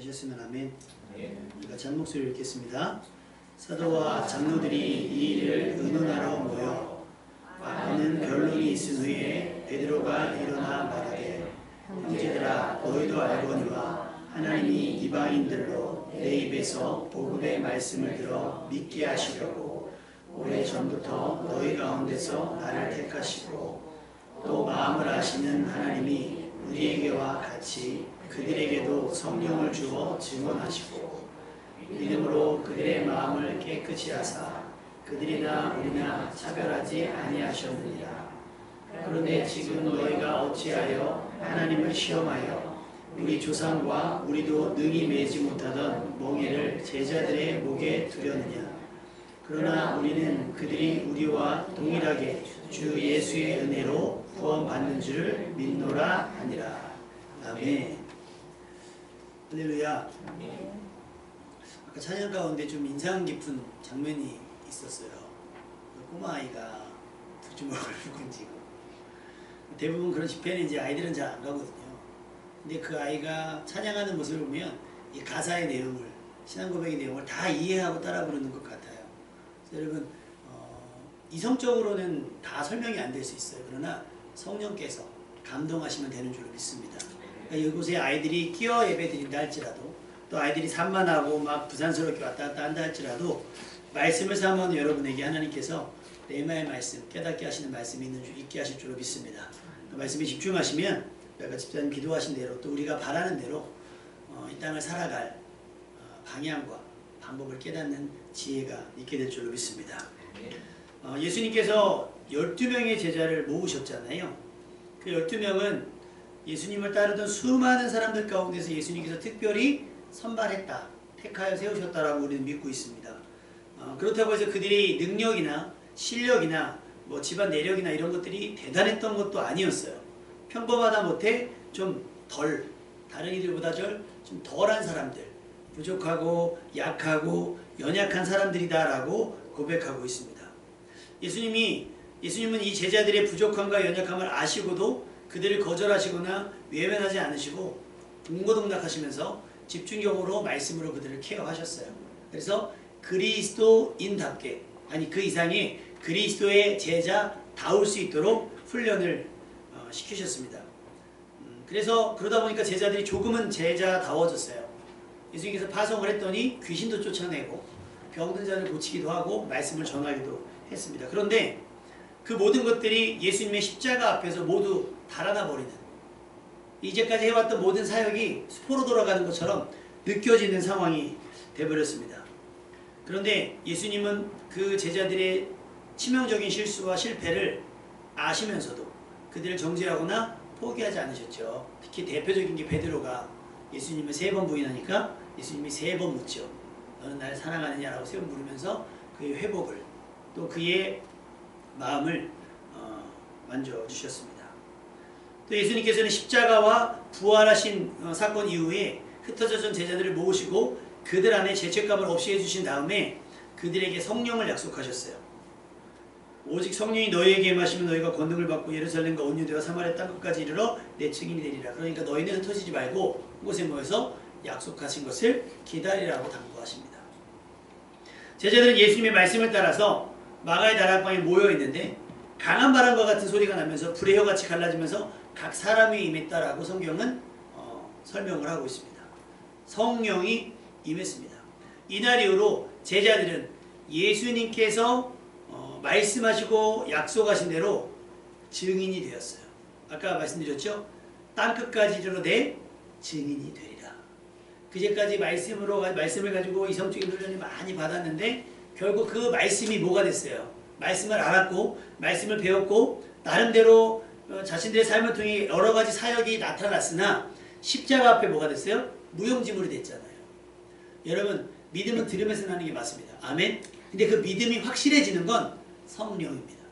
하셨으면 아멘. 우리가 참 목소리를 읽겠습니다. 사도와 장로들이 이 일을 의논하러 모여 많은 변론이 있은 후에 베드로가 일어나 말하되, 형제들아, 너희도 알거니와 하나님이 이방인들로 내 입에서 복음의 말씀을 들어 믿게 하시려고 오래전부터 너희 가운데서 나를 택하시고 또 마음을 아시는 하나님이 우리에게와 같이 그들에게도 성령을 주어 증언하시고 믿음으로 그들의 마음을 깨끗이 하사 그들이나 우리나 차별하지 아니하셨느니라. 그런데 지금 너희가 어찌하여 하나님을 시험하여 우리 조상과 우리도 능히 매지 못하던 멍에를 제자들의 목에 두려느냐. 그러나 우리는 그들이 우리와 동일하게 주 예수의 은혜로 구원받는 줄 믿노라 하니라. 아멘. 할렐루야. 아까 찬양 가운데 좀 인상 깊은 장면이 있었어요. 꼬마아이가 두 주먹을 던지고, 대부분 그런 집회는 이제 아이들은 잘 안 가거든요. 근데 그 아이가 찬양하는 모습을 보면 이 가사의 내용을, 신앙 고백의 내용을 다 이해하고 따라 부르는 것 같아요. 그래서 여러분, 이성적으로는 다 설명이 안 될 수 있어요. 그러나 성령께서 감동하시면 되는 줄로 믿습니다. 그러니까 이곳에 아이들이 끼어 예배 드린다 할지라도, 또 아이들이 산만하고 막 부산스럽게 왔다 갔다 한다 할지라도, 말씀을 삼은 여러분에게 하나님께서 레마의 말씀, 깨닫게 하시는 말씀이 있게 하실 줄로 믿습니다. 그 말씀에 집중하시면 아까 집사님 기도하신 대로, 또 우리가 바라는 대로 이 땅을 살아갈 방향과 방법을 깨닫는 지혜가 있게 될 줄로 믿습니다. 예수님께서 12명의 제자를 모으셨잖아요. 그 12명은 예수님을 따르던 수많은 사람들 가운데서 예수님께서 특별히 선발했다, 택하여 세우셨다라고 우리는 믿고 있습니다. 그렇다고 해서 그들이 능력이나 실력이나 뭐 집안 내력이나 이런 것들이 대단했던 것도 아니었어요. 평범하다 못해 좀 다른 이들보다 좀 덜한 사람들, 부족하고 약하고 연약한 사람들이다라고 고백하고 있습니다. 예수님은 이 제자들의 부족함과 연약함을 아시고도 그들을 거절하시거나 외면하지 않으시고 동고동락하시면서 집중적으로 말씀으로 그들을 케어하셨어요. 그래서 그리스도인답게, 아니 그 이상의 그리스도의 제자다울 수 있도록 훈련을 시키셨습니다. 그래서 그러다 보니까 제자들이 조금은 제자다워졌어요. 예수님께서 파송을 했더니 귀신도 쫓아내고 병든 자를 고치기도 하고 말씀을 전하기도 했습니다. 그런데 그 모든 것들이 예수님의 십자가 앞에서 모두 달아나 버리는, 이제까지 해왔던 모든 사역이 수포로 돌아가는 것처럼 느껴지는 상황이 되어버렸습니다. 그런데 예수님은 그 제자들의 치명적인 실수와 실패를 아시면서도 그들을 정죄하거나 포기하지 않으셨죠. 특히 대표적인 게 베드로가 예수님을 3번 부인하니까 예수님이 3번 묻죠. 너는 나를 사랑하느냐라고 3번 물으면서 그의 회복을, 또 그의 마음을 만져주셨습니다. 또 예수님께서는 십자가와 부활하신 사건 이후에 흩어졌던 제자들을 모으시고 그들 안에 죄책감을 없이 해주신 다음에 그들에게 성령을 약속하셨어요. 오직 성령이 너희에게 임하시면 너희가 권능을 받고 예루살렘과 온 유대와 사마리아 땅끝까지 이르러 내 증인이 되리라. 그러니까 너희는 흩어지지 말고 한 곳에 모여서 약속하신 것을 기다리라고 당부하십니다. 제자들은 예수님의 말씀을 따라서 마가의 다락방에 모여 있는데 강한 바람과 같은 소리가 나면서 불의 혀같이 갈라지면서 각 사람이 임했다라고 성경은 설명을 하고 있습니다. 성령이 임했습니다. 이날 이후로 제자들은 예수님께서 말씀하시고 약속하신 대로 증인이 되었어요. 아까 말씀드렸죠? 땅끝까지 이르러 내 증인이 되리라. 그제까지 말씀을 가지고 이성적인 훈련을 많이 받았는데 결국 그 말씀이 뭐가 됐어요? 말씀을 알았고 말씀을 배웠고 나름대로 자신들의 삶을 통해 여러 가지 사역이 나타났으나 십자가 앞에 뭐가 됐어요? 무용지물이 됐잖아요. 여러분, 믿음은 들으면서 나는 게 맞습니다. 아멘? 근데 그 믿음이 확실해지는 건 성령입니다.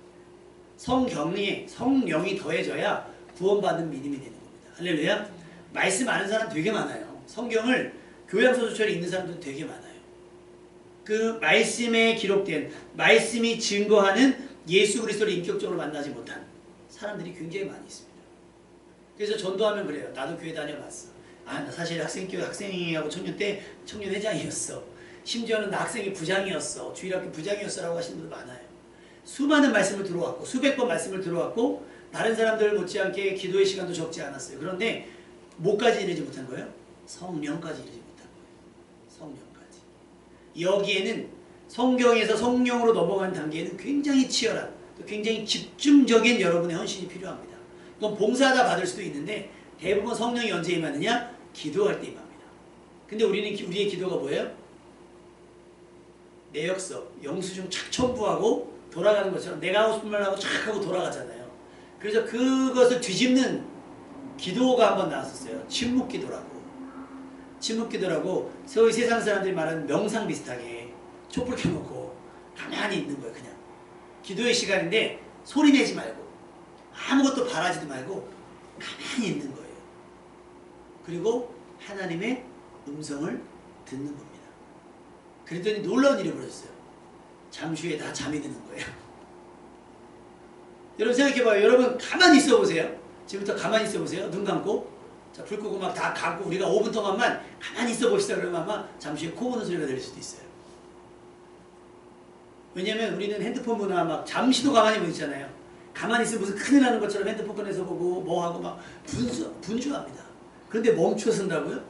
성령이 더해져야 구원받는 믿음이 되는 겁니다. 할렐루야. 말씀 아는 사람 되게 많아요. 성경을 교양서적처럼 읽는 사람도 되게 많아요. 그 말씀에 기록된, 말씀이 증거하는 예수 그리스도를 인격적으로 만나지 못한 사람들이 굉장히 많이 있습니다. 그래서 전도하면 그래요. 나도 교회 다녀봤어. 나 사실 학생하고 청년 때 청년회장이었어. 심지어는 나 학생이 부장이었어. 주일학교 부장이었어 라고 하시는 분들 많아요. 수많은 말씀을 들어왔고 수백 번 말씀을 들어왔고 다른 사람들 못지않게 기도의 시간도 적지 않았어요. 그런데 뭐까지 이르지 못한 거예요? 성령까지 이르지 못한 거예요. 성령까지. 여기에는 성경에서 성령으로 넘어가는 단계에는 굉장히 치열한 또 굉장히 집중적인 여러분의 헌신이 필요합니다. 그건 봉사하다 받을 수도 있는데 대부분 성령이 언제 임하느냐? 기도할 때 임합니다. 근데 우리의 기도가 뭐예요? 내역서, 영수증 착 첨부하고 돌아가는 것처럼 내가 하고 싶은 말 하고 착 하고 돌아가잖아요. 그래서 그것을 뒤집는 기도가 한번 나왔었어요. 침묵기도라고. 침묵기도라고 소위 세상 사람들이 말하는 명상 비슷하게 촛불 켜놓고 가만히 있는 거예요. 그냥. 기도의 시간인데 소리 내지 말고 아무것도 바라지도 말고 가만히 있는 거예요. 그리고 하나님의 음성을 듣는 겁니다. 그랬더니 놀라운 일이 벌어졌어요. 잠시 후에 다 잠이 드는 거예요. 여러분 생각해봐요. 여러분 가만히 있어 보세요. 지금부터 가만히 있어 보세요. 눈 감고 자, 불 끄고 막 다 감고 우리가 5분 동안만 가만히 있어 봅시다. 그러면 아마 잠시 후에 코 고는 소리가 들릴 수도 있어요. 왜냐면 우리는 핸드폰 보나 막 잠시도 가만히 못 있잖아요. 가만히 있으면 무슨 큰일 나는 것처럼 핸드폰 꺼내서 보고 뭐 하고 막 분주합니다. 그런데 멈추어 쓴다고요?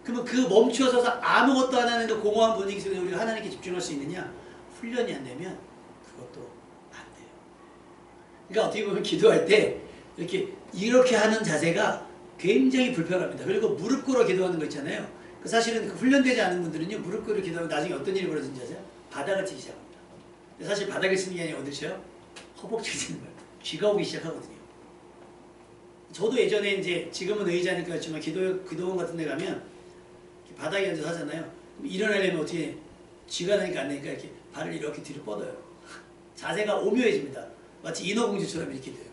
그러면 그 멈추어 서서 아무것도 안 하는 그 공허한 분위기 속에 우리가 하나님께 집중할 수 있느냐? 훈련이 안 되면 그것도 안 돼요. 그러니까 어떻게 보면 기도할 때 이렇게 하는 자세가 굉장히 불편합니다. 그리고 무릎 꿇어 기도하는 거 있잖아요. 사실은 그 훈련되지 않은 분들은요, 무릎 꿇어 기도하면 나중에 어떤 일이 벌어지는지 아세요? 바닥을 치기 시작합니다. 사실 바닥을 치는 게 아니라 어딜 쳐요? 허벅지를 치는 거예요. 쥐가 오기 시작하거든요. 저도 예전에 이제 지금은 의자니까 그렇지만 기도원 같은 데 가면 바닥에 앉아서 하잖아요. 일어나려면 어떻게 쥐가 나니까 안 되니까 이렇게 발을 이렇게 뒤로 뻗어요. 자세가 오묘해집니다. 마치 인어공주처럼 이렇게 돼요.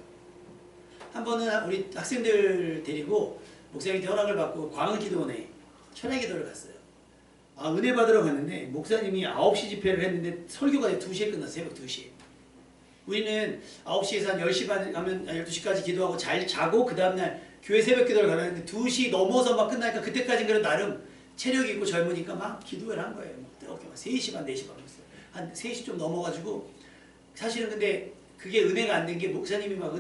한 번은 우리 학생들 데리고 목사님한테 허락을 받고 광흥기도원에 철야기도를 갔어요. 은혜 받으러 갔는데 목사님이 9시 집회를 했는데 설교가 2시에 끝났어요. 새벽 2시에. 우리는 9시에서 한 10시 반 가면 12시까지 기도하고 잘 자고 그 다음날 교회 새벽 기도를 가려는데 2시 넘어서 막 끝나니까 그때까지는 그래도 나름 체력이 있고 젊으니까 막 기도를 한 거예요. 막 뜨겁게 막 3시 반, 4시 반 했어요. 한 3시 좀 넘어가지고 사실은 근데 그게 은혜가 안 된 게 목사님이 막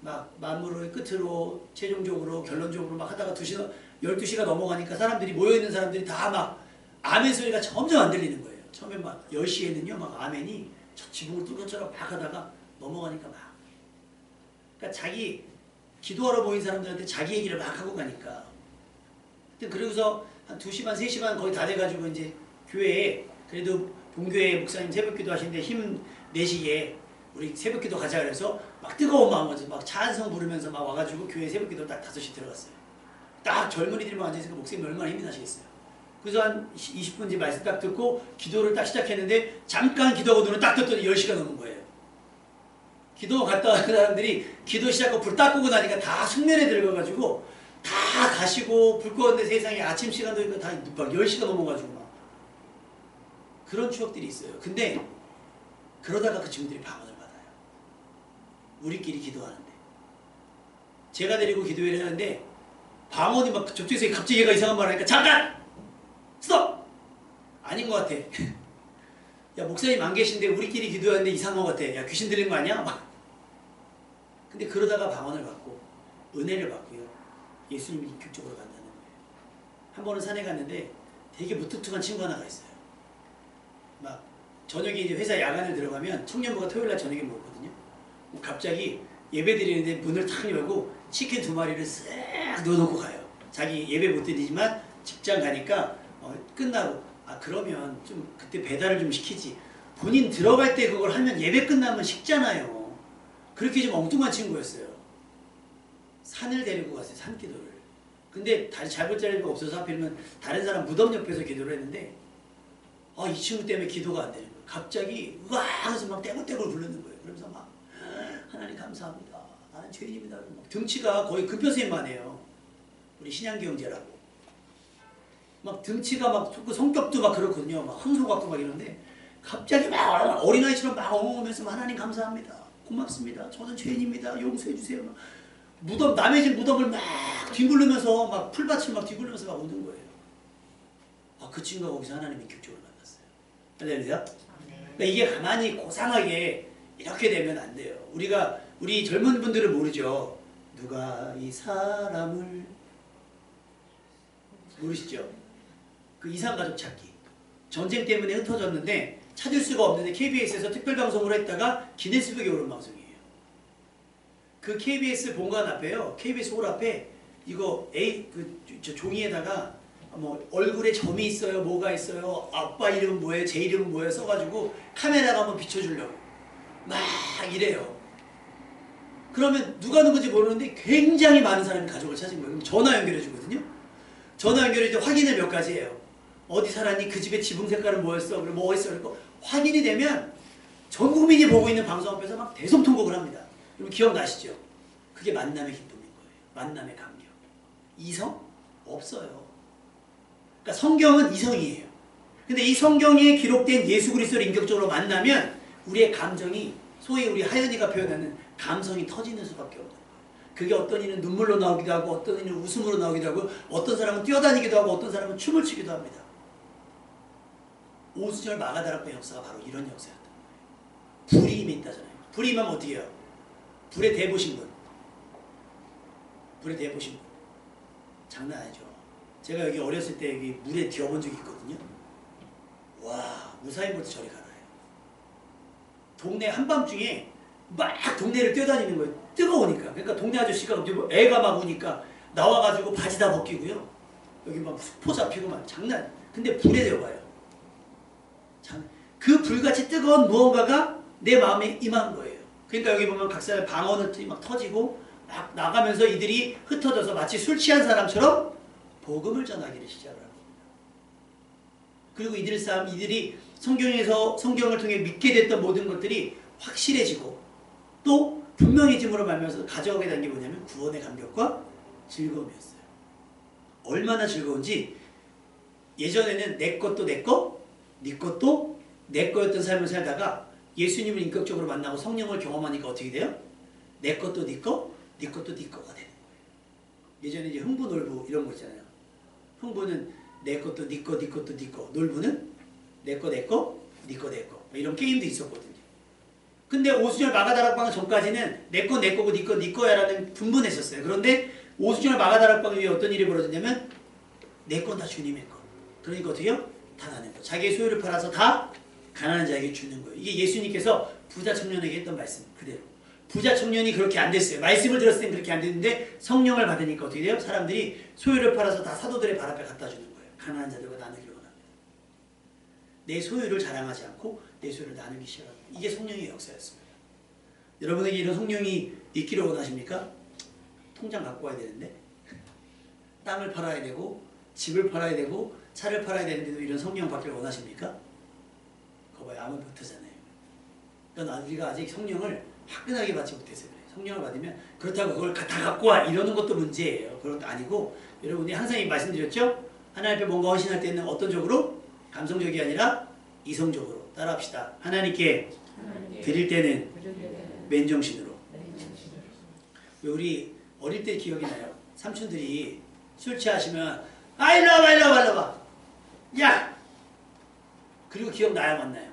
막 만물의 끝으로 최종적으로 결론적으로 막 하다가 12시가 넘어가니까 사람들이 모여있는 사람들이 다 막 아멘 소리가 점점 안 들리는 거예요. 처음에 막 10시에는요 막 아멘이 지붕을 뚫은 것처럼 막 하다가 넘어가니까 막 그러니까 자기 기도하러 모인 사람들한테 자기 얘기를 막 하고 가니까 그러고서 한 2시 반, 3시 반 거의 다 돼가지고 이제 교회에 그래도 본교회 목사님 새벽기도 하시는데 힘내시게 우리 새벽기도 가자 그래서 막 뜨거운 마음으로 막 찬성 부르면서 막 와가지고 교회 새벽기도 딱 5시 들어갔어요. 딱 젊은이들만 앉아있으니까 목사님이 얼마나 힘이 나시겠어요. 그래서 한 20분 뒤에 말씀 딱 듣고 기도를 딱 시작했는데 잠깐 기도하고 눈을 딱 떴더니 10시가 넘은 거예요. 기도 갔다 온 사람들이 기도 시작하고 불 딱 끄고 나니까 다 숙면에 들어가가지고 다 가시고 불 껐는데 세상에 아침 시간도 있고 다 막 10시가 넘어가지고 막 그런 추억들이 있어요. 근데 그러다가 그 친구들이 방언을 받아요. 우리끼리 기도하는데 제가 데리고 기도회를 하는데 방언이 막 저쪽에서 갑자기 얘가 이상한 말을 하니까 잠깐! 스톱! 아닌 것 같아. 야 목사님 안 계신데 우리끼리 기도하는데 이상한 것 같아. 야 귀신 들린 거 아니야? 막. 근데 그러다가 방언을 받고 은혜를 받고요. 예수님이 인격적으로 간다는 거예요. 한 번은 산에 갔는데 되게 무뚝뚝한 친구 하나가 있어요. 막 저녁에 이제 회사 야간을 들어가면 청년부가 토요일날 저녁에 먹거든요. 갑자기 예배 드리는데 문을 탁 열고 치킨 2마리를 쓱 넣어놓고 가요. 자기 예배 못 드리지만 직장 가니까 끝나고 그러면 좀 그때 배달을 좀 시키지. 본인 들어갈 때 그걸 하면 예배 끝나면 식잖아요. 그렇게 좀 엉뚱한 친구였어요. 산을 데리고 갔어요. 산기도를. 근데 다리 잡을 자리가 없어서 하필이면 다른 사람 무덤 옆에서 기도를 했는데 이 친구 때문에 기도가 안 되는 거예요. 갑자기 으아 하면서 막 떼굴떼굴 부르는 거예요. 그러면서 막 하나님 감사합니다. 나는 죄인입니다. 막 등치가 거의 금표쌤만 해요. 우리 신양기 형제라고. 막 등치가 막 성격도 막 그렇거든요. 막 흥소 같고 막 이런데 갑자기 막 어린아이처럼 막 엉엉하면서 하나님 감사합니다. 고맙습니다. 저는 죄인입니다. 용서해 주세요. 무덤, 남의 집 무덤을 막 뒤굴르면서 막 풀밭을 막 뒤굴르면서 막 오는 거예요. 그 친구가 거기서 하나님 인격적으로 만났어요. 할렐루야. 그러니까 이게 가만히 고상하게 이렇게 되면 안 돼요. 우리 젊은 분들은 모르죠. 누가 이 사람을 모르시죠? 그 이상가족 찾기. 전쟁 때문에 흩어졌는데 찾을 수가 없는데 KBS에서 특별방송으로 했다가 기네스북에 오른 방송이에요. 그 KBS 본관 앞에요. KBS 홀 앞에 이거 저 종이에다가 뭐 얼굴에 점이 있어요. 뭐가 있어요. 아빠 이름은 뭐예요. 제 이름은 뭐예요. 써가지고 카메라가 한번 비춰주려고 막 이래요. 그러면 누가 누군지 모르는데 굉장히 많은 사람이 가족을 찾은 거예요. 그럼 전화 연결해 주거든요. 전화 연결해 줄 때 확인을 몇 가지 해요. 어디 살았니? 그 집의 지붕 색깔은 뭐였어? 그리고 뭐 했어? 그리고 확인이 되면 전 국민이 보고 있는 방송 앞에서 막 대성통곡을 합니다. 여러분 기억나시죠? 그게 만남의 기쁨인 거예요. 만남의 감격. 이성? 없어요. 그러니까 성경은 이성이에요. 근데 이 성경에 기록된 예수 그리스도를 인격적으로 만나면 우리의 감정이 소위 우리 하연이가 표현하는 감성이 터지는 수밖에 없는 거예요. 그게 어떤 이는 눈물로 나오기도 하고 어떤 이는 웃음으로 나오기도 하고 어떤 사람은 뛰어다니기도 하고 어떤 사람은 춤을 추기도 합니다. 오수절 마가다락방 역사가 바로 이런 역사였던 거예요. 불이 임해 있다잖아요. 불이 임하면 어떻게 해요? 불에 대보신 분. 불에 대보신 분. 장난 아니죠. 제가 여기 어렸을 때 여기 물에 뛰어본 적이 있거든요. 와, 무사히 못해 저리 가라요. 동네 한밤중에 막 동네를 뛰어다니는 거예요. 뜨거우니까. 그러니까 동네 아저씨가 애가 막 오니까 나와가지고 바지 다 벗기고요. 여기 막 수포 잡히고 막 장난. 근데 불에 데워봐요. 그 불같이 뜨거운 무언가가 내 마음에 임한 거예요. 그러니까 여기 보면 각 사람 방언을 막 터지고 막 나가면서 이들이 흩어져서 마치 술 취한 사람처럼 복음을 전하기를 시작을 합니다. 그리고 이들이 성경을 통해 믿게 됐던 모든 것들이 확실해지고 또 분명해짐으로 말미암아서 가져가게 된 게 뭐냐면 구원의 감격과 즐거움이었어요. 얼마나 즐거운지 예전에는 내 것도 내 거, 네 것도 내 거였던 삶을 살다가 예수님을 인격적으로 만나고 성령을 경험하니까 어떻게 돼요? 내 것도 네 거, 네 것도 네 거가 되는 거예요. 예전에 이제 흥부, 놀부 이런 거 있잖아요. 흥부는 내 것도 네 거, 네 것도 네 거. 놀부는 내 거, 내 거, 네 거, 내 거. 이런 게임도 있었거든요. 근데 오수절 마가다락방 전까지는 내 거, 내 거고 네 거, 네 거야라는 분분했었어요. 그런데 오수절 마가다락방 위에 어떤 일이 벌어졌냐면 내 건 다 주님의 거. 그러니까 어떻게 해요? 다 나는 거. 자기의 소유를 팔아서 다 가난한 자에게 주는 거예요. 이게 예수님께서 부자 청년에게 했던 말씀 그대로. 부자 청년이 그렇게 안 됐어요. 말씀을 들었을 땐 그렇게 안 됐는데 성령을 받으니까 어떻게 돼요? 사람들이 소유를 팔아서 다 사도들의 발 앞에 갖다 주는 거예요. 가난한 자들과 나누기를 원합니다. 내 소유를 자랑하지 않고 내 소유를 나누기 시작합니다. 이게 성령의 역사였습니다. 여러분에게 이런 성령이 있기를 원하십니까? 통장 갖고 와야 되는데 땅을 팔아야 되고 집을 팔아야 되고 차를 팔아야 되는데도 이런 성령 받기를 원하십니까? 그거 봐요. 아무도 못하잖아요. 그러니까 우리가 아직 성령을 화끈하게 받지 못해서 그래요. 성령을 받으면 그렇다고 그걸 다 갖고 와 이러는 것도 문제예요. 그런 것도 아니고 여러분이 항상 말씀드렸죠? 하나님 앞에 뭔가 헌신할 때는 어떤 쪽으로? 감성적이 아니라 이성적으로 따라합시다. 하나님께 드릴 때는 맨정신으로. 우리 어릴 때 기억이 나요. 삼촌들이 술 취하시면 일로 와봐 일로 와봐 일로 와봐 야! 그리고 기억나요 안 나요?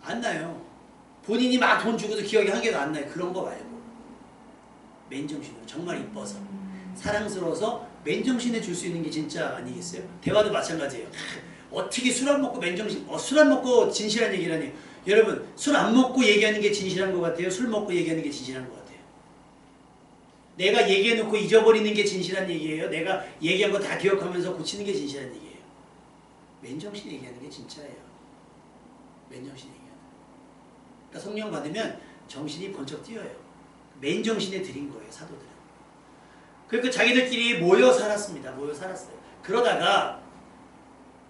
안 나요. 본인이 막 돈 주고도 기억이 한 개도 안 나요. 그런 거 말고 맨정신으로 정말 이뻐서 사랑스러워서 맨정신에 줄 수 있는 게 진짜 아니겠어요? 대화도 마찬가지예요. 어떻게 술 안 먹고 맨정신 술 안 먹고 진실한 얘기라니. 여러분 술 안 먹고 얘기하는 게 진실한 것 같아요? 술 먹고 얘기하는 게 진실한 것 같아요? 내가 얘기해놓고 잊어버리는 게 진실한 얘기예요? 내가 얘기한 거 다 기억하면서 고치는 게 진실한 얘기예요? 맨정신 얘기하는 게 진짜예요. 맨정신 얘기하는. 그러니까 성령 받으면 정신이 번쩍 뛰어요. 맨정신에 드린 거예요, 사도들은. 그러니까 자기들끼리 모여 살았습니다. 모여 살았어요. 그러다가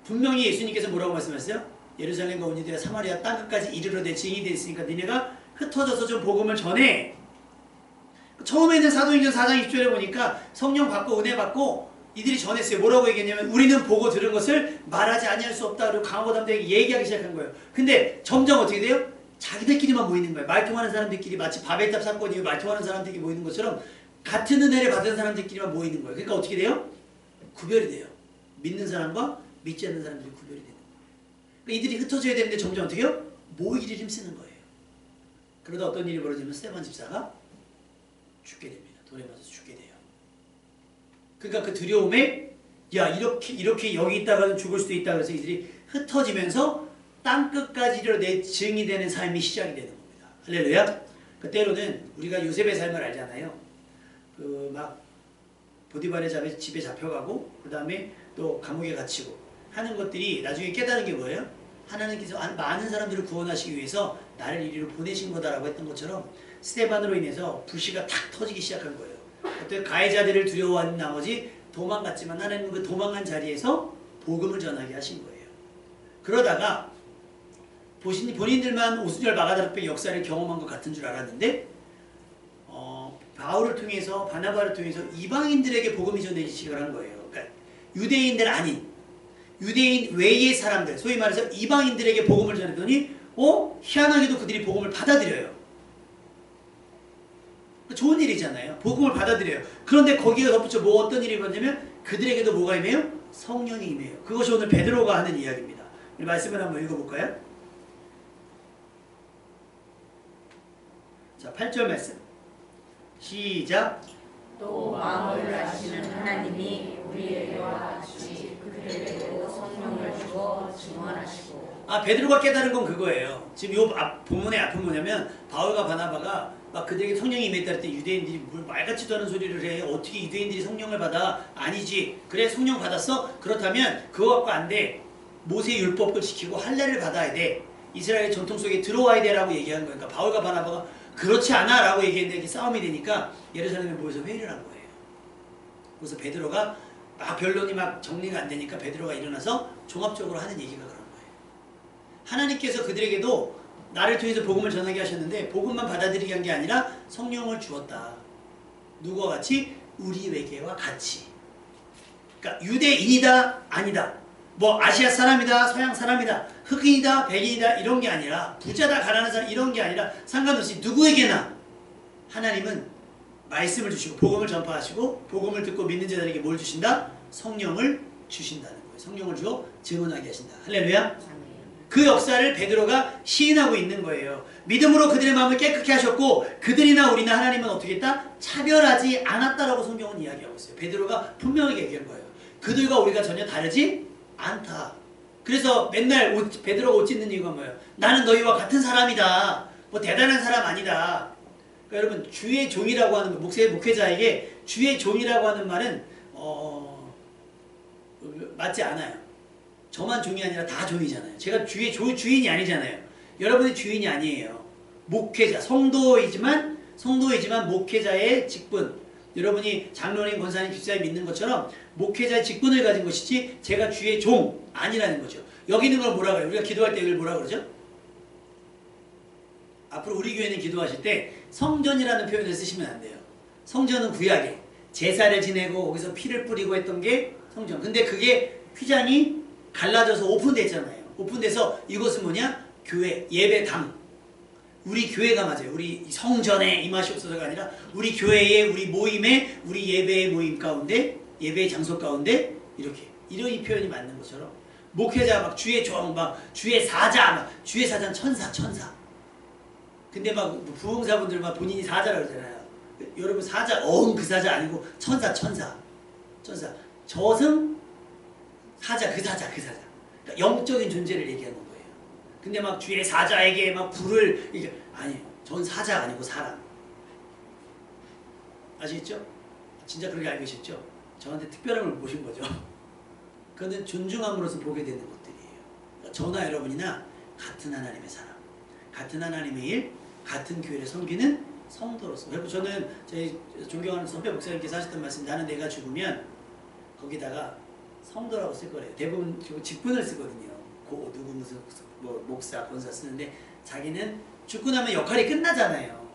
분명히 예수님께서 뭐라고 말씀하셨어요? 예루살렘과 온 유대와 사마리아 땅끝까지 이르러 내 증인이 됐으니까 너네가 흩어져서 좀 복음을 전해. 처음에는 사도행전 4장 20절에 보니까 성령 받고 은혜 받고 이들이 전했어요. 뭐라고 얘기했냐면 우리는 보고 들은 것을 말하지 아니할 수 없다. 그리고 강하고 담대하게 얘기하기 시작한 거예요. 근데 점점 어떻게 돼요? 자기들끼리만 모이는 거예요. 말통하는 사람들끼리 마치 바벨탑 사건이 말통하는 사람들끼리 모이는 것처럼 같은 은혜를 받은 사람들끼리만 모이는 거예요. 그러니까 어떻게 돼요? 구별이 돼요. 믿는 사람과 믿지 않는 사람들이 구별이 되는 거예요. 그러니까 이들이 흩어져야 되는데 점점 어떻게 해요? 모이기를 힘쓰는 거예요. 그러다 어떤 일이 벌어지면 스데반 집사가 죽게 됩니다. 돌에 맞아서 죽게 돼요. 그러니까 그 두려움에 야 이렇게 여기 있다가는 죽을 수도 있다 그래서 이들이 흩어지면서 땅끝까지로 내 증이 되는 삶이 시작이 되는 겁니다. 할렐루야. 그 때로는 우리가 요셉의 삶을 알잖아요. 그 막 보디발의 집에 잡혀가고 그 다음에 또 감옥에 갇히고 하는 것들이 나중에 깨달은 게 뭐예요? 하나님께서 많은 사람들을 구원하시기 위해서 나를 이리로 보내신 거다라고 했던 것처럼 스데반으로 인해서 불씨가 탁 터지기 시작한 거예요. 어떤 가해자들을 두려워하는 나머지 도망갔지만 하나님은 그 도망간 자리에서 복음을 전하게 하신 거예요. 그러다가 본인들만 오순절 마가다락배 역사를 경험한 것 같은 줄 알았는데 바울을 통해서 바나바를 통해서 이방인들에게 복음이 전해지기 시작한 거예요. 그러니까 유대인들 아닌 유대인 외의 사람들, 소위 말해서 이방인들에게 복음을 전했더니 희한하게도 그들이 복음을 받아들여요. 좋은 일이잖아요. 복음을 받아들여요. 그런데 거기에 덧붙여 어떤 일이 벌어지냐면 그들에게도 뭐가 임해요? 성령이 임해요. 그것이 오늘 베드로가 하는 이야기입니다. 이 말씀을 한번 읽어볼까요? 자, 8절 말씀. 시작. 또 마음을 아시는 하나님이 우리에게와 같이 그들에게도 성령을 주어 증언하시고. 베드로가 깨달은 건 그거예요. 지금 요 본문의 앞은 뭐냐면 바울과 바나바가 막 그들에게 성령이 임했다 할 때 유대인들이 뭘 말같지도 않은 소리를 해. 어떻게 유대인들이 성령을 받아? 아니지. 그래 성령 받았어? 그렇다면 그거 갖고 안 돼. 모세의 율법을 지키고 할례를 받아야 돼. 이스라엘 전통 속에 들어와야 돼라고 얘기한 거예요. 그러니까 바울과 바나바가 그렇지 않아 라고 얘기했는데 이게 싸움이 되니까 예루살렘에 모여서 회의를 한 거예요. 그래서 베드로가 변론이 정리가 안 되니까 베드로가 일어나서 종합적으로 하는 얘기가 그런 거예요. 하나님께서 그들에게도 나를 통해서 복음을 전하게 하셨는데 복음만 받아들이게 한 게 아니라 성령을 주었다. 누구와 같이? 우리에게와 같이. 그러니까 유대인이다 아니다. 아시아 사람이다 서양 사람이다 흑인이다 백인이다 이런 게 아니라 부자다 가난한 사람 이런 게 아니라 상관없이 누구에게나 하나님은 말씀을 주시고 복음을 전파하시고 복음을 듣고 믿는 자들에게 뭘 주신다? 성령을 주신다는 거예요. 성령을 주어 증언하게 하신다. 할렐루야. 그 역사를 베드로가 시인하고 있는 거예요. 믿음으로 그들의 마음을 깨끗게 하셨고 그들이나 우리나 하나님은 어떻게 했다? 차별하지 않았다라고 성경은 이야기하고 있어요. 베드로가 분명하게 얘기한 거예요. 그들과 우리가 전혀 다르지 않다. 그래서 맨날 베드로가 옷 찢는 이유가 뭐예요? 나는 너희와 같은 사람이다. 대단한 사람 아니다. 그러니까 여러분 주의 종이라고 하는 목회자에게 주의 종이라고 하는 말은 맞지 않아요. 저만 종이 아니라 다 종이잖아요. 제가 주인이 아니잖아요. 여러분이 주인이 아니에요. 목회자, 성도이지만 목회자의 직분. 여러분이 장로님, 권사님, 집사님 믿는 것처럼 목회자의 직분을 가진 것이지 제가 주의 종 아니라는 거죠. 여기 있는 걸 뭐라 그래요? 우리가 기도할 때 이걸 뭐라 그러죠? 앞으로 우리 교회는 기도하실 때 성전이라는 표현을 쓰시면 안 돼요. 성전은 구약에 제사를 지내고 거기서 피를 뿌리고 했던 게 성전. 근데 그게 휘장이 갈라져서 오픈됐잖아요. 오픈돼서 이것은 뭐냐? 교회, 예배당. 우리 교회가 맞아요. 우리 성전에 임하시옵소서가 아니라 우리 교회의 우리 모임에 우리 예배의 모임 가운데 예배의 장소 가운데 이런 이 표현이 맞는 것처럼 목회자 주의 종 주의 사자 주의 사자는 천사 근데 부흥사분들 본인이 사자라고 그러잖아요. 여러분 사자 그 사자 아니고 천사 저승 사자 그 사자 그러니까 영적인 존재를 얘기하는 거예요. 근데 주의 사자에게 불을 아니에요. 전 사자가 아니고 사람. 아시겠죠? 진짜 그렇게 알고 계셨죠? 저한테 특별함을 보신 거죠. 그거는 존중함으로써 보게 되는 것들이에요. 그러니까 저나 여러분이나 같은 하나님의 사람, 같은 하나님의 일, 같은 교회를 섬기는 성도로서. 그리고 저는 저희 존경하는 선배 목사님께서 하셨던 말씀, 나는 내가 죽으면 거기다가 성도라고 쓸 거래요. 대부분 직분을 쓰거든요. 누구 무슨 목사, 권사 쓰는데 자기는 죽고 나면 역할이 끝나잖아요.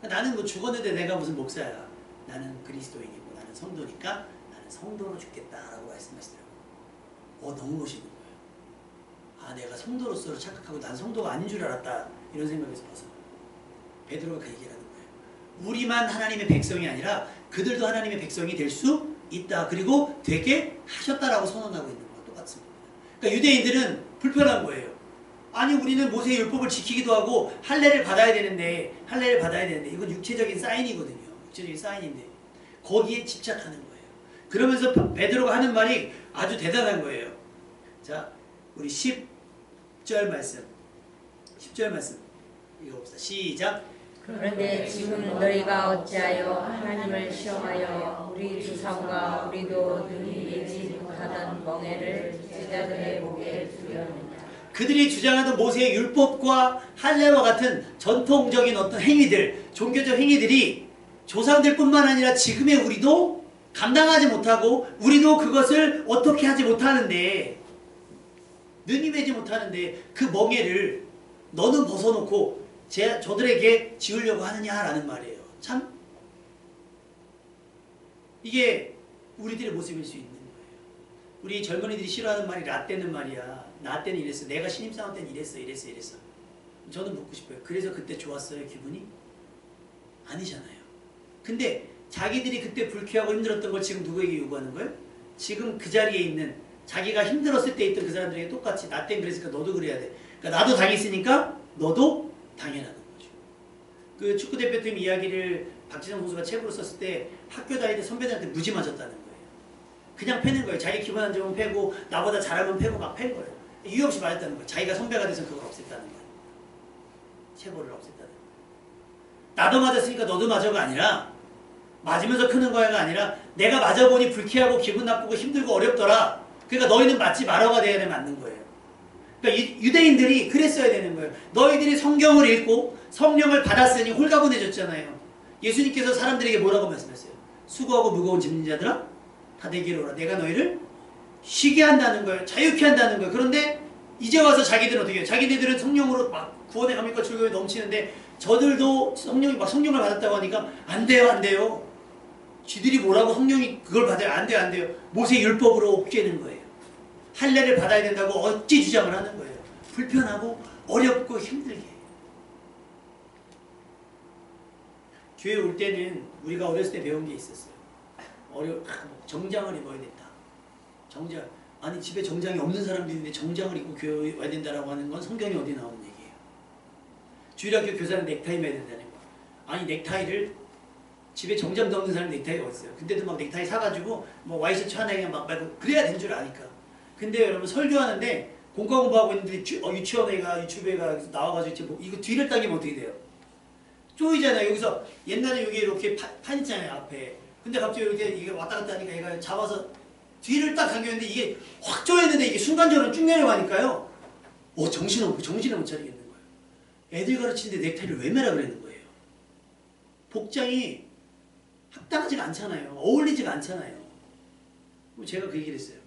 나는 죽었는데 내가 무슨 목사야. 나는 그리스도인이고 나는 성도니까 나는 성도로 죽겠다라고 말씀하시더라고요. 너무 멋있는 거예요. 내가 성도로서 착각하고 난 성도가 아닌 줄 알았다. 이런 생각에서 벗어나요. 베드로가 그 얘기를 하는 거예요. 우리만 하나님의 백성이 아니라 그들도 하나님의 백성이 될 수 있다. 그리고 되게 하셨다라고 선언하고 있는 거와 똑같습니다. 그러니까 유대인들은 불편한 거예요. 아니 우리는 모세의 율법을 지키기도 하고 할례를 받아야 되는데 이건 육체적인 사인이거든요. 육체적인 사인인데 거기에 집착하는 거예요. 그러면서 베드로가 하는 말이 아주 대단한 거예요. 자, 우리 10절 말씀 읽어봅시다. 시작. 그런데 지금 너희가 어찌하여 하나님을 시험하여 우리 조상과 우리도 눈이 예지 못하던 멍에를 제자들의 목에 두려느냐. 그들이 주장하던 모세의 율법과 할례와 같은 전통적인 어떤 행위들, 종교적 행위들이 조상들뿐만 아니라 지금의 우리도 감당하지 못하고 우리도 그것을 어떻게 하지 못하는데 눈이 매지 못하는데 그 멍에를 너는 벗어놓고 저들에게 지우려고 하느냐라는 말이에요. 참 이게 우리들의 모습일 수 있는 거예요. 우리 젊은이들이 싫어하는 말이 라떼는 말이야. 나 때는 이랬어. 내가 신입사원 때는 이랬어. 저는 묻고 싶어요. 그래서 그때 좋았어요, 기분이? 아니잖아요. 근데 자기들이 그때 불쾌하고 힘들었던 걸 지금 누구에게 요구하는 거예요? 지금 그 자리에 있는 자기가 힘들었을 때 있던 그 사람들에게 똑같이 나 때는 그랬으니까 너도 그래야 돼. 그러니까 나도 당했으니까 너도 당연하는 거죠. 그 축구대표팀 이야기를 박지성 선수가 책으로 썼을 때 학교 다닐 때 선배들한테 무지 맞았다는 거예요. 그냥 패는 거예요. 자기 기분 안 좋으면 패고 나보다 잘하면 패고 막 팬 거예요. 이유 없이 맞았다는 거예요. 자기가 선배가 돼서 그걸 없앴다는 거예요. 체벌을 없앴다는 거예요. 나도 맞았으니까 너도 맞아가 아니라 맞으면서 크는 거야가 아니라 내가 맞아보니 불쾌하고 기분 나쁘고 힘들고 어렵더라. 그러니까 너희는 맞지 말아가 돼야 맞는 거예요. 그러니까 유대인들이 그랬어야 되는 거예요. 너희들이 성경을 읽고 성령을 받았으니 홀가분해졌잖아요. 예수님께서 사람들에게 뭐라고 말씀하셨어요? 수고하고 무거운 짐진 자들아 다 내게로 오라. 내가 너희를 쉬게 한다는 거예요. 자유케 한다는 거예요. 그런데 이제 와서 자기들은 어떻게 해요? 자기네들은 성령으로 막 구원의 감격과 즐거움이 넘치는데 저들도 성령을 받았다고 하니까 안 돼요. 쥐들이 뭐라고 성령이 그걸 받아요? 안 돼요. 모세의 율법으로 옥죄는 거예요. 할례를 받아야 된다고 어찌 주장을 하는 거예요. 불편하고 어렵고 힘들게. 교회 올 때는 우리가 어렸을 때 배운 게 있었어요. 정장을 입어야 된다. 정장. 아니 집에 정장이 없는 사람도 있는데 정장을 입고 교회에 와야 된다라고 하는 건 성경에 어디 나오는 얘기예요. 주일학교 교사는 넥타이 매야 된다는 거. 아니 넥타이를 집에 정장도 없는 사람이 넥타이가 어딨어요. 근데도 막 넥타이 사가지고 뭐 와이셔츠 하나 그냥 막 말고 그래야 된 줄 아니까. 근데 여러분 설교하는데 공과 공부하고 있는데 유치원에가 나와가지고 이거 뒤를 당기면 어떻게 돼요? 쪼이잖아요. 여기서 옛날에 여기 이렇게 판 있잖아요 앞에. 근데 갑자기 이렇게 이게 왔다 갔다 하니까 얘가 잡아서 뒤를 딱 당겼는데 이게 확 쪼였는데 이게 순간적으로 쭉 내려가니까요. 정신을 못 차리겠는 거예요. 애들 가르치는데 넥타이를 왜 매라 그러는 거예요? 복장이 합당하지가 않잖아요. 어울리지가 않잖아요. 제가 그 얘기를 했어요.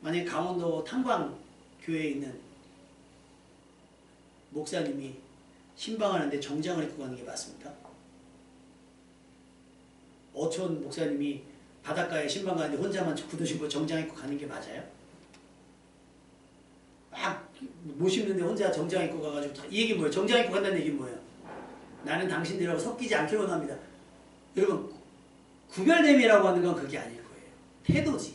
만약에 강원도 탄광교회에 있는 목사님이 신방하는데 정장을 입고 가는 게 맞습니까? 어촌 목사님이 바닷가에 신방 가는데 혼자만 구두 신고 정장 입고 가는 게 맞아요? 막 못 입는데 혼자 정장 입고 가가지고 이 얘기 뭐예요? 정장 입고 간다는 얘기는 뭐예요? 나는 당신들하고 섞이지 않기를 원합니다. 여러분 구별됨이라고 하는 건 그게 아닐 거예요. 태도지.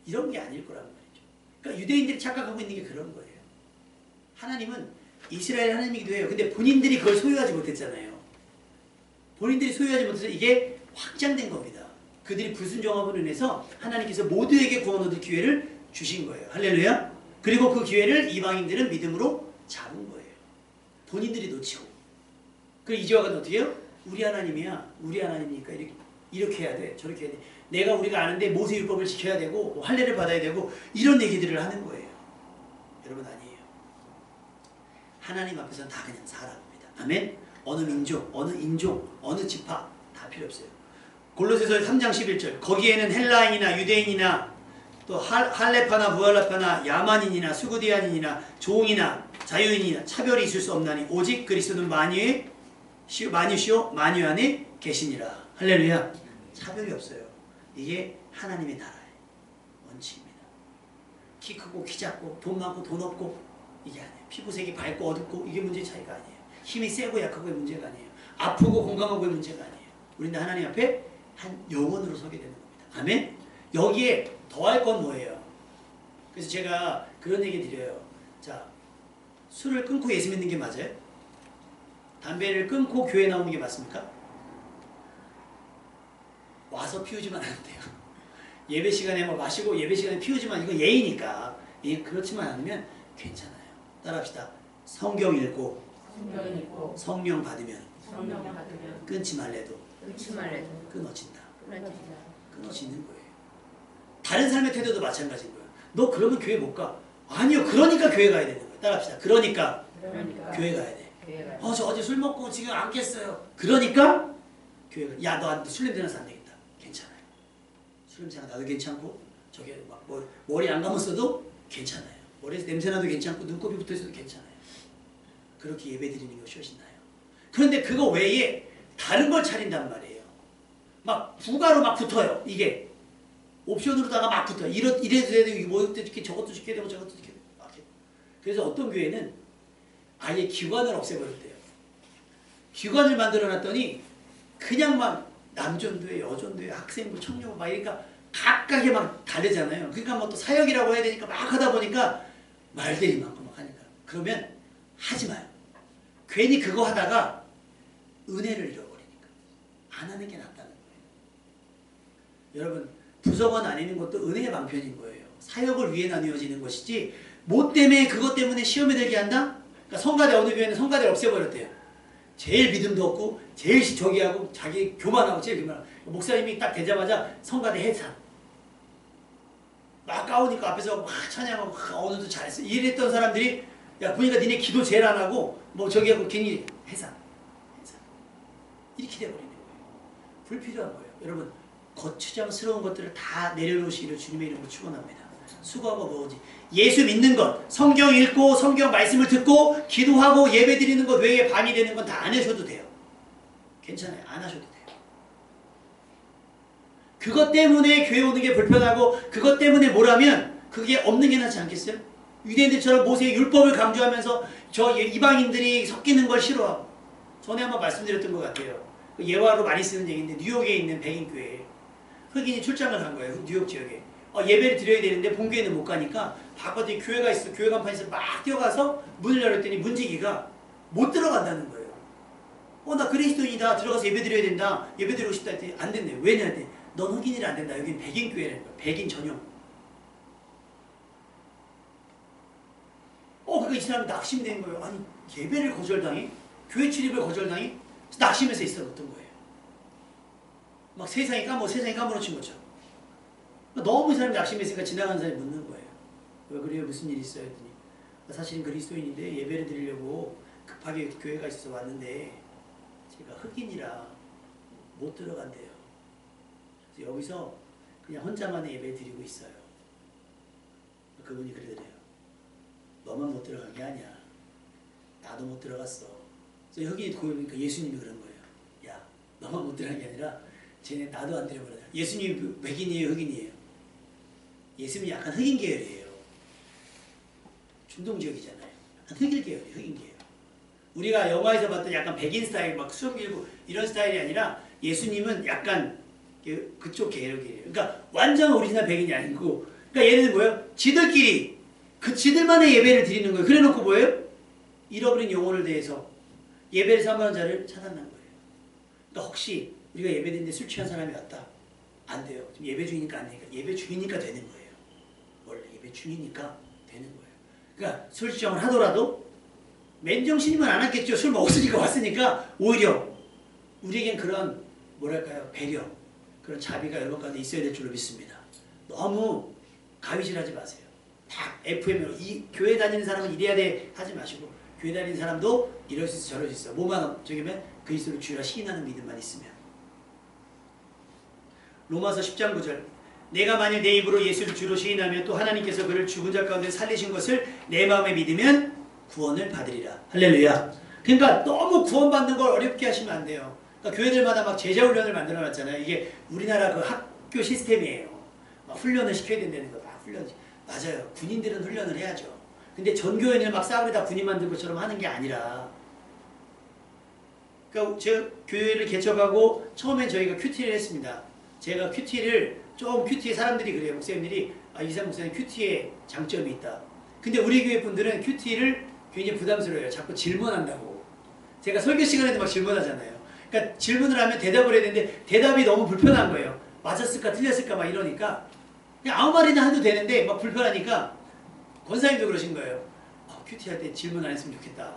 이런 게 아닐 거란 말이죠. 그러니까 유대인들이 착각하고 있는 게 그런 거예요. 하나님은 이스라엘 하나님이기도 해요. 근데 본인들이 그걸 소유하지 못했잖아요. 본인들이 소유하지 못해서 이게 확장된 겁니다. 그들이 불순종함으로 인해서 하나님께서 모두에게 구원 얻을 기회를 주신 거예요. 할렐루야. 그리고 그 기회를 이방인들은 믿음으로 잡은 거예요. 본인들이 놓치고. 그리고 이제 와서 어떻게 해요? 우리 하나님이야. 우리 하나님이니까 이렇게 해야 돼. 저렇게 해야 돼. 우리가 아는데 모세 율법을 지켜야 되고 할례를 받아야 되고 이런 얘기들을 하는 거예요. 여러분 아니에요. 하나님 앞에서는 다 그냥 사람입니다. 아멘. 어느 민족, 어느 인종, 어느 지파 다 필요 없어요. 골로새서 3장 11절 거기에는 헬라인이나 유대인이나 또 할레파나 부할레파나 야만인이나 수구디안인이나 종이나 자유인이나 차별이 있을 수 없나니 오직 그리스도는 만유시오 만유 안에 계시니라. 할렐루야. 차별이 없어요. 이게 하나님의 나라의 원칙입니다. 키 크고 키 작고 돈 많고 돈 없고 이게 아니에요. 피부색이 밝고 어둡고 이게 문제 차이가 아니에요. 힘이 세고 약하고의 문제가 아니에요. 아프고 건강하고의 문제가 아니에요. 우리는 하나님 앞에 한 영혼으로 서게 되는 겁니다. 아멘? 여기에 더할 건 뭐예요? 그래서 제가 그런 얘기 드려요. 자, 술을 끊고 예수 믿는 게 맞아요? 담배를 끊고 교회 나오는 게 맞습니까? 와서 피우지만 않으면 돼요. 예배 시간에 뭐 마시고 예배 시간에 피우지만 이거 예의니까. 예, 그렇지만 않으면 괜찮아요. 따라합시다. 성경 읽고 성령 받으면 끊지 말래도 끊어진다. 끊어지는 거예요. 다른 삶의 태도도 마찬가지인 거예요. 너 그러면 교회 못 가. 아니요. 그러니까 교회 가야 되는 거예요. 따라합시다. 그러니까 교회 가야 돼. 저 어제 술 먹고 지금 안 깼어요. 그러니까 교회 가. 야, 너 술 냄새 나서 안 되겠다. 괜찮아요. 술 냄새가 나도 괜찮고 저게 막 머리 안 감았어도 괜찮아요. 머리에서 냄새 나도 괜찮고 눈곱이 붙어 있어도 괜찮아요. 그렇게 예배 드리는 것이 훨씬 나아요. 그런데 그거 외에 다른 걸 차린단 말이에요. 막 부가로 막 붙어요. 이게 옵션으로다가 막 붙어요. 이래도 되고 뭐도 시켜야 되고 저것도 시켜야 되고. 그래서 어떤 교회는 아예 기관을 없애버렸대요. 기관을 만들어놨더니 그냥 막 남전도회, 여전도회, 학생부, 청년부 막 이러니까 각각에 막 다르잖아요. 그러니까 뭐 또 사역이라고 해야 되니까 막 하다 보니까 말들이 많고 막 하니까. 그러면 하지 마요. 괜히 그거 하다가 은혜를 잃어버리니까. 안 하는 게 낫다는 거예요. 여러분, 부서가 나뉘는 것도 은혜의 방편인 거예요. 사역을 위해 나뉘어지는 것이지 뭐 때문에 그것 때문에 시험에 들게 한다? 그러니까 성가대 어느 교회는 성가대를 없애버렸대요. 제일 믿음도 없고 제일 저기 하고 자기 교만하고 제일 교만하고 목사님이 딱 되자마자 성가대 해산. 막 까우니까 앞에서 막 찬양하고 오늘도 잘했어. 이랬던 사람들이 야 보니까 니네 기도 제일 안 하고 뭐 저기 하고 괜히 해산. 이렇게 돼버리는 거예요. 불필요한 거예요. 여러분 거추장스러운 것들을 다 내려놓으시기를 주님의 이름으로 축원합니다. 수고하고 뭐지? 예수 믿는 것, 성경 읽고 성경 말씀을 듣고 기도하고 예배 드리는 것 외에 밤이 되는 건 다 안 하셔도 돼요. 괜찮아요. 안 하셔도 돼요. 그것 때문에 교회 오는 게 불편하고 그것 때문에 뭐라면 그게 없는 게 낫지 않겠어요? 유대인들처럼 모세의 율법을 강조하면서 저 이방인들이 섞이는 걸 싫어하고 전에 한번 말씀드렸던 것 같아요. 예화로 많이 쓰는 얘기인데 뉴욕에 있는 백인교회 흑인이 출장을 간 거예요. 뉴욕 지역에. 예배를 드려야 되는데 본교회는 못 가니까 바깥에 교회가 있어. 교회 간판에서 막 뛰어가서 문을 열었더니 문지기가 못 들어간다는 거예요. 나 그리스도인이다. 들어가서 예배 드려야 된다. 예배 드리고 싶다 했더니 안 된대요. 왜냐 했더니 넌 흑인이라 안 된다. 여기는 백인교회라는 거예요. 백인 전용. 그러니까 이 사람이 낙심이 된 거예요. 아니 예배를 거절당해? 교회 출입을 거절당해? 낙심해서 있었던 거예요. 막 세상이 까무러친 거죠. 너무 이 사람이 낙심했으니까 지나가는 사람이 묻는 거예요. 왜 그래요? 무슨 일이 있어요? 했더니 사실은 그리스도인인데 예배를 드리려고 급하게 교회가 있어서 왔는데 제가 흑인이라 못 들어간대요. 그래서 여기서 그냥 혼자만의 예배 드리고 있어요. 그분이 그러더래요. 너만 못 들어간 게 아니야. 나도 못 들어갔어. 그래서 흑인이 보니까 예수님이 그런 거예요. 야, 너만 못 들어간 게 아니라 쟤네 나도 안 들어버려. 예수님이 백인이에요, 흑인이에요? 예수님이 약간 흑인 계열이에요. 중동 지역이잖아요. 약간 흑인 계열이에요, 흑인 계열. 우리가 영화에서 봤던 약간 백인 스타일, 막 수염 길고 이런 스타일이 아니라 예수님은 약간 그쪽 계열이에요. 그러니까 완전 오리지널 백인이 아니고, 그러니까 얘는 뭐예요? 지들끼리 그 지들만의 예배를 드리는 거예요. 그래놓고 뭐예요? 잃어버린 영혼을 대해서 예배를 사모하는 자를 차단한 거예요. 그러니까 혹시 우리가 예배 드리는데 술 취한 사람이 왔다. 안 돼요. 지금 예배 중이니까 안 되니까. 예배 중이니까 되는 거예요. 원래 예배 중이니까 되는 거예요. 그러니까 술 주정을 하더라도 맨정신이면 안 왔겠죠. 술 먹었으니까 왔으니까 오히려 우리에겐 그런 뭐랄까요? 배려, 그런 자비가 여러분 가운데 있어야 될 줄로 믿습니다. 너무 가위질하지 마세요. 다 FM으로 이 교회 다니는 사람은 이래야 돼 하지 마시고 교회 다니는 사람도 이럴 수 있어 저럴 수 있어. 뭐만 저기면 그리스도를 주라 시인하는 믿음만 있으면. 로마서 10장 9절 내가 만일 내 입으로 예수를 주로 시인하면 또 하나님께서 그를 죽은 자 가운데 살리신 것을 내 마음에 믿으면 구원을 받으리라. 할렐루야. 그러니까 너무 구원받는 걸 어렵게 하시면 안 돼요. 그러니까 교회들마다 막 제자훈련을 만들어 놨잖아요. 이게 우리나라 그 학교 시스템이에요. 막 훈련을 시켜야 된다는 거. 막 훈련. 맞아요. 군인들은 훈련을 해야죠. 근데 전교인을 막 싸우려다 군인 만든 것처럼 하는 게 아니라 그러니까 제가 교회를 개척하고 처음엔 저희가 큐티를 했습니다. 제가 큐티를 좀 큐티에 사람들이 그래요. 목사님들이 이상 목사님 큐티에 장점이 있다. 근데 우리 교회 분들은 큐티를 굉장히 부담스러워요. 자꾸 질문한다고. 제가 설교 시간에도 막 질문하잖아요. 그러니까 질문을 하면 대답을 해야 되는데 대답이 너무 불편한 거예요. 맞았을까 틀렸을까 막 이러니까 그냥 아무 말이나 해도 되는데 막 불편하니까 권사님도 그러신 거예요. 큐티 할 때 질문 안 했으면 좋겠다.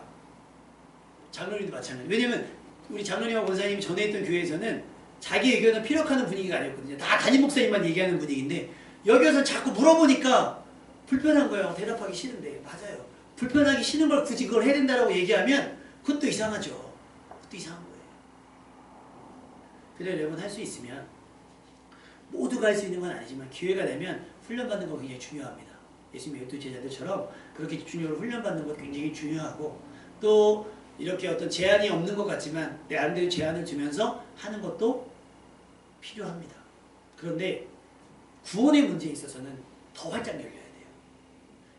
장로님도 마찬가지. 왜냐면 우리 장로님하고 권사님이 전에 있던 교회에서는 자기 의견을 피력하는 분위기가 아니었거든요. 다 담임 목사님만 얘기하는 분위기인데 여기 와서 자꾸 물어보니까 불편한 거예요. 대답하기 싫은데. 맞아요. 불편하기 싫은 걸 굳이 그걸 해야 된다고 얘기하면 그것도 이상하죠. 그것도 이상한 거예요. 그래서 여러분 할 수 있으면 모두가 할 수 있는 건 아니지만 기회가 되면 훈련받는 거 굉장히 중요합니다. 예수님의 12 제자들처럼 그렇게 집중력으로 훈련받는 것 굉장히 중요하고 또 이렇게 어떤 제한이 없는 것 같지만 내 나름대로 제한을 두면서 하는 것도 필요합니다. 그런데 구원의 문제에 있어서는 더 활짝 열려야 돼요.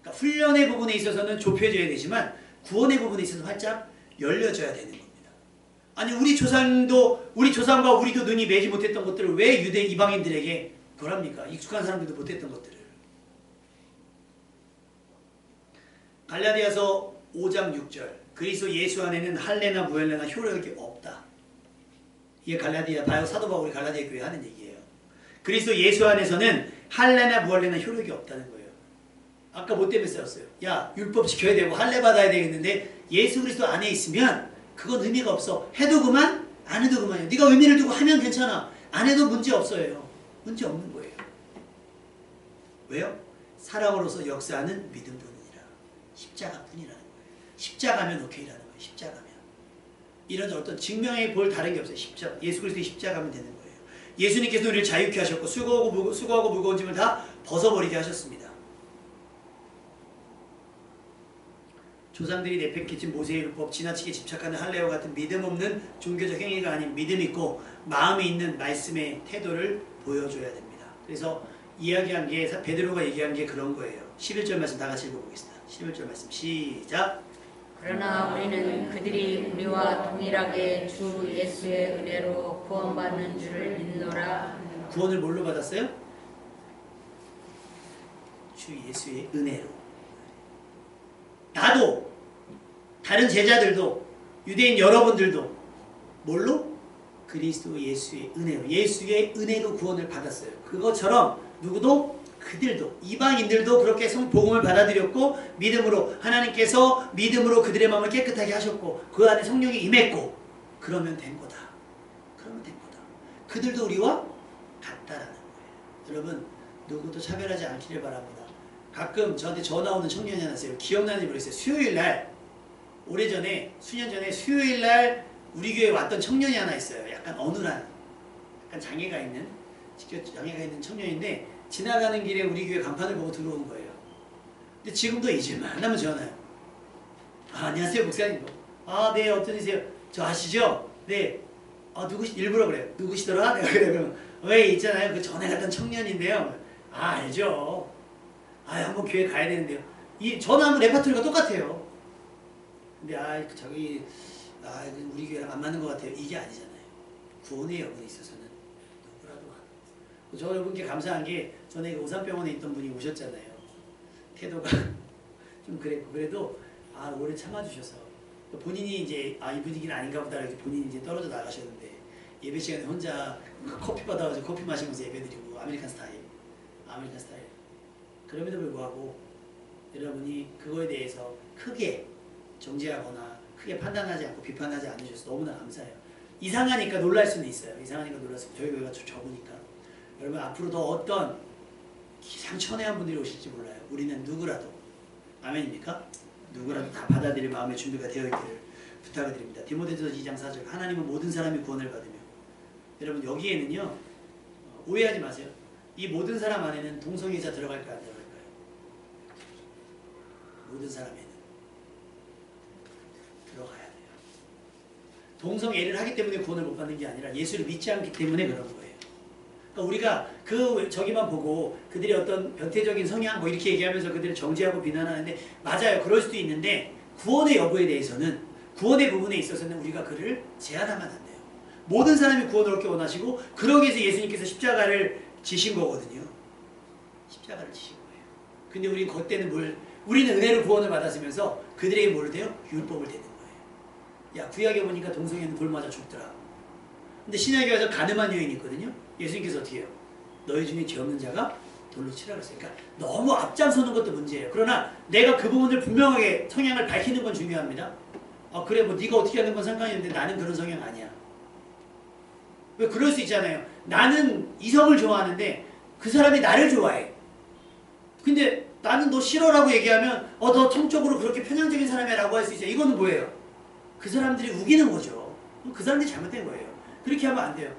그러니까 훈련의 부분에 있어서는 좁혀져야 되지만 구원의 부분에 있어서 활짝 열려져야 되는 겁니다. 아니 우리 조상과 우리도 능히 매지 못했던 것들을 왜 유대 이방인들에게 그럽니까? 익숙한 사람들도 못했던 것들을. 갈라디아서 5장 6절 그리스도 예수 안에는 할례나 무할례나 효력이 없다. 이게 갈라디아 사도 바울이 갈라디아 교회에 하는 얘기예요. 그리스도 예수 안에서는 할례나 무할례나 효력이 없다는 거예요. 아까 뭐 때문에 싸웠어요? 야 율법 지켜야 되고 할례 받아야 되겠는데 예수 그리스도 안에 있으면 그건 의미가 없어. 해도 그만 안 해도 그만이야. 네가 의미를 두고 하면 괜찮아. 안 해도 문제 없어요. 문제 없는 거예요. 왜요? 사랑으로서 역사하는 믿음뿐이니라. 십자가뿐이라는 거예요. 십자가면 오케이라는 거예요. 십자가면. 이런 어떤 증명해 볼 다른 게 없어요. 예수 그리스도의 십자가면 되는 거예요. 예수님께서 우리를 자유케 하셨고 수고하고 무거운 짐을 다 벗어버리게 하셨습니다. 조상들이 내팽개친 모세의 율법, 지나치게 집착하는 할례와 같은 믿음 없는 종교적 행위가 아닌 믿음 있고 마음이 있는 말씀의 태도를 보여줘야 됩니다. 그래서 이야기한 게 베드로가 얘기한 게 그런 거예요. 11절 말씀 다 같이 읽어보겠습니다. 11절 말씀 시작. 그러나 우리는 그들이 우리와 동일하게 주 예수의 은혜로 구원받는 줄을 믿노라. 구원을 뭘로 받았어요? 주 예수의 은혜로. 나도 다른 제자들도 유대인 여러분들도 뭘로? 그리스도 예수의 은혜로. 예수의 은혜로 구원을 받았어요. 그것처럼 누구도 그들도 이방인들도 그렇게 복음을 받아들였고 믿음으로 하나님께서 믿음으로 그들의 마음을 깨끗하게 하셨고 그 안에 성령이 임했고 그러면 된 거다. 그러면 된 거다. 그들도 우리와 같다라는 거예요. 여러분 누구도 차별하지 않기를 바랍니다. 가끔 저한테 전화 오는 청년이 하나 있어요. 기억나는지 모르겠어요. 수요일날 오래전에 수년 전에 수요일날 우리 교회에 왔던 청년이 하나 있어요. 약간 어눌한 약간 장애가 있는 청년인데 지나가는 길에 우리 교회 간판을 보고 들어오는 거예요. 근데 지금도 잊을만 하면 전화요. 안녕하세요 목사님. 네 어떤 일이세요? 저 아시죠? 네. 일부러 그래요. 누구시더라? 내가 그러면 왜 있잖아요. 그 전에 갔던 청년인데요. 알죠. 한번 교회 가야 되는데요. 이 전화하면 레파토리가 똑같아요. 근데 우리 교회랑 안 맞는 것 같아요. 이게 아니잖아요. 구원의 여부에 있어서는 누구라도 하는. 저 여러분께 감사한 게 전에 오산병원에 있던 분이 오셨잖아요. 태도가 좀 그랬고 그래도 오래 참아주셔서 본인이 이제 이 분위기는 아닌가 보다 이렇게 본인이 이제 떨어져 나가셨는데 예배 시간에 혼자 커피 받아가지고 커피 마시면서 예배드리고 아메리칸 스타일. 그럼에도 불구하고 여러분이 그거에 대해서 크게 정죄하거나 크게 판단하지 않고 비판하지 않으셔서 너무나 감사해요. 이상하니까 놀랄 수는 있어요. 이상하니까 놀랄 수 있어요. 저희 교회가 적으니까. 여러분 앞으로 더 어떤 기상천외한 분들이 오실지 몰라요. 우리는 누구라도 아멘입니까? 누구라도 다 받아들일 마음의 준비가 되어 있기를 부탁을 드립니다. 디모데전서 2장 4절 하나님은 모든 사람이 구원을 받으며 여러분 여기에는요 오해하지 마세요. 이 모든 사람 안에는 동성애자 들어갈까요? 안 들어갈까요? 모든 사람에는 들어가야 돼요. 동성애를 하기 때문에 구원을 못 받는 게 아니라 예수를 믿지 않기 때문에 그런 거예요. 그러니까 우리가 저기만 보고 그들의 어떤 변태적인 성향 이렇게 얘기하면서 그들을 정죄하고 비난하는데 맞아요. 그럴 수도 있는데 구원의 여부에 대해서는 구원의 부분에 있어서는 우리가 그를 제한하면 안 돼요. 모든 사람이 구원을 얻기 원하시고 그러기 위해서 예수님께서 십자가를 지신 거거든요. 십자가를 지신 거예요. 근데 우리는 그때는 우리는 은혜로 구원을 받았으면서 그들에게 뭘 돼요? 율법을 대는 거예요. 야, 구약에 보니까 동성애는 돌 맞아 죽더라. 근데 신약에 와서 가늠한 여인이 있거든요. 예수님께서 어떻게 해요? 너희 중에 죄 없는 자가 돌로 치라 그랬어요. 그러니까 너무 앞장서는 것도 문제예요. 그러나 내가 그 부분을 분명하게 성향을 밝히는 건 중요합니다. 아, 그래, 뭐 네가 어떻게 하는 건 상관이 없는데 나는 그런 성향 아니야. 왜 그럴 수 있잖아요. 나는 이성을 좋아하는데 그 사람이 나를 좋아해. 근데 나는 너 싫어라고 얘기하면 너 성적으로 그렇게 편향적인 사람이야 라고 할 수 있어요. 이거는 뭐예요? 그 사람들이 우기는 거죠. 그 사람들이 잘못된 거예요. 그렇게 하면 안 돼요.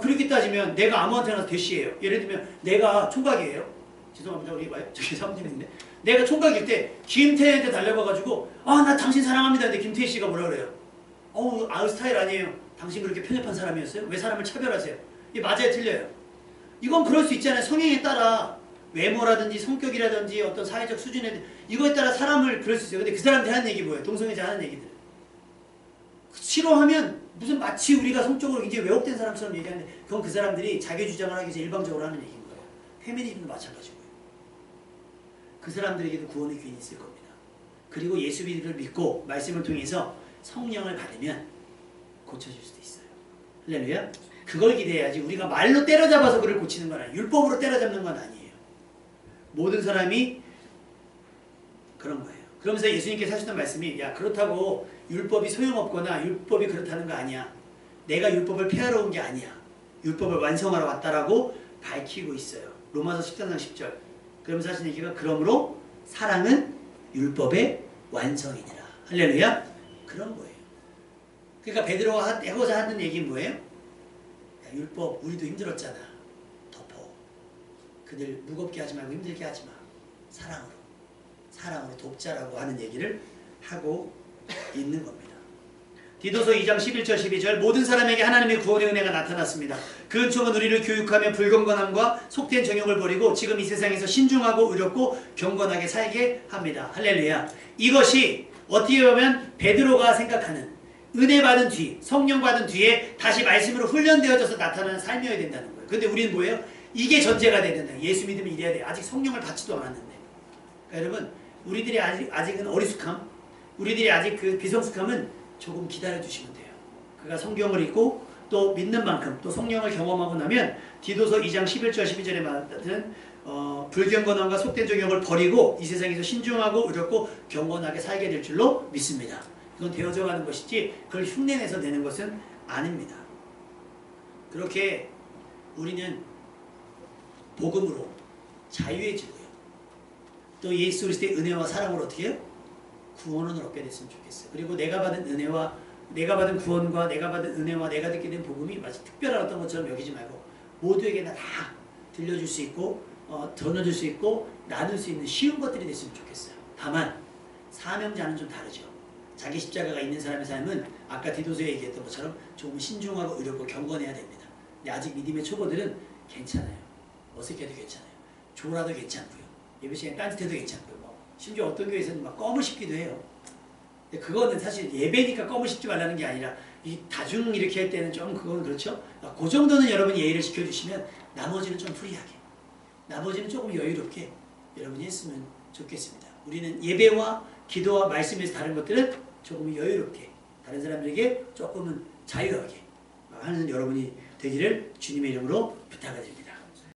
그렇게 따지면 내가 아무한테나 대시해요. 예를 들면 내가 총각이에요. 죄송합니다. 우리 봐요. 저기 사모님인데 내가 총각일 때 김태희한테 달려가가지고 나 당신 사랑합니다. 근데 김태희 씨가 뭐라 그래요? 스타일 아니에요. 당신 그렇게 편협한 사람이었어요? 왜 사람을 차별하세요? 이게 맞아요? 틀려요? 이건 그럴 수 있잖아요. 성향에 따라 외모라든지 성격이라든지 어떤 사회적 수준에 이거에 따라 사람을 그럴 수 있어요. 근데 그 사람들이 하는 얘기 뭐예요? 동성애자 하는 얘기들. 싫어하면 무슨 마치 우리가 성적으로 굉장히 왜곡된 사람처럼 얘기하는데 그건 그 사람들이 자기 주장을 하기 위해서 일방적으로 하는 얘기인 거예요. 페미니즘도 마찬가지고요. 그 사람들에게도 구원의 기회는 있을 겁니다. 그리고 예수를 믿고 말씀을 통해서 성령을 받으면 고쳐질 수도 있어요. 할렐루야. 그걸 기대해야지 우리가 말로 때려잡아서 그를 고치는 건 아니에요. 율법으로 때려잡는 건 아니에요. 모든 사람이 그런 거예요. 그러면서 예수님께서 하셨던 말씀이 야, 그렇다고 율법이 소용없거나 율법이 그렇다는 거 아니야. 내가 율법을 폐하러 온 게 아니야. 율법을 완성하러 왔다라고 밝히고 있어요. 로마서 13장 10절. 그러면서 하신 얘기가 그러므로 사랑은 율법의 완성이니라. 할렐루야. 그런 거예요. 그러니까 베드로가 하고자 하는 얘기는 뭐예요? 야, 율법 우리도 힘들었잖아. 덮어. 그들 무겁게 하지 말고 힘들게 하지 마. 사랑으로 돕자라고 하는 얘기를 하고 있는 겁니다. 디도서 2장 11절 12절 모든 사람에게 하나님의 구원의 은혜가 나타났습니다. 그 은총은 우리를 교육하며 불경건함과 속된 정욕을 버리고 지금 이 세상에서 신중하고 의롭고 경건하게 살게 합니다. 할렐루야. 이것이 어떻게 보면 베드로가 생각하는 은혜 받은 뒤, 성령 받은 뒤에 다시 말씀으로 훈련되어져서 나타나는 삶이어야 된다는 거예요. 근데 우리는 뭐예요? 이게 전제가 돼야 된다. 예수 믿으면 이래야 돼. 아직 성령을 받지도 않았는데. 그러니까 여러분, 우리들이 아직은 어리숙함, 우리들이 아직 그 비성숙함은 조금 기다려주시면 돼요. 그가 성경을 읽고 또 믿는 만큼 또 성령을 경험하고 나면 디도서 2장 11절 12절에 말하는 불경건함과 속된 정욕을 버리고 이 세상에서 신중하고 의롭고 경건하게 살게 될 줄로 믿습니다. 이건 되어져 가는 것이지 그걸 흉내내서 내는 것은 아닙니다. 그렇게 우리는 복음으로 자유해지고요. 또 예수 그리스도의 은혜와 사랑으로 어떻게 해요? 구원을 얻게 됐으면 좋겠어요. 그리고 내가 받은 은혜와 내가 받은 구원과 내가 받은 은혜와 내가 듣게 된 복음이 마치 특별한 어떤 것처럼 여기지 말고 모두에게나 다 들려줄 수 있고 전해줄 수 있고 나눌 수 있는 쉬운 것들이 됐으면 좋겠어요. 다만 사명자는 좀 다르죠. 자기 십자가가 있는 사람의 삶은 아까 디도서에 얘기했던 것처럼 조금 신중하고 의롭고 경건해야 됩니다. 근데 아직 믿음의 초보들은 괜찮아요. 어색해도 괜찮아요. 조라도 괜찮고요. 예배 시간에 딴짓해도 괜찮고요. 심지어 어떤 교회에서는 막 껌을 씹기도 해요. 근데 그거는 사실 예배니까 껌을 씹지 말라는 게 아니라 이 다중 이렇게 할 때는 좀 그건 그렇죠. 그 정도는 여러분이 예의를 지켜주시면 나머지는 좀 프리하게, 나머지는 조금 여유롭게 여러분이 했으면 좋겠습니다. 우리는 예배와 기도와 말씀에서 다른 것들은 조금 여유롭게 다른 사람들에게 조금은 자유하게 하는 여러분이 되기를 주님의 이름으로 부탁드립니다.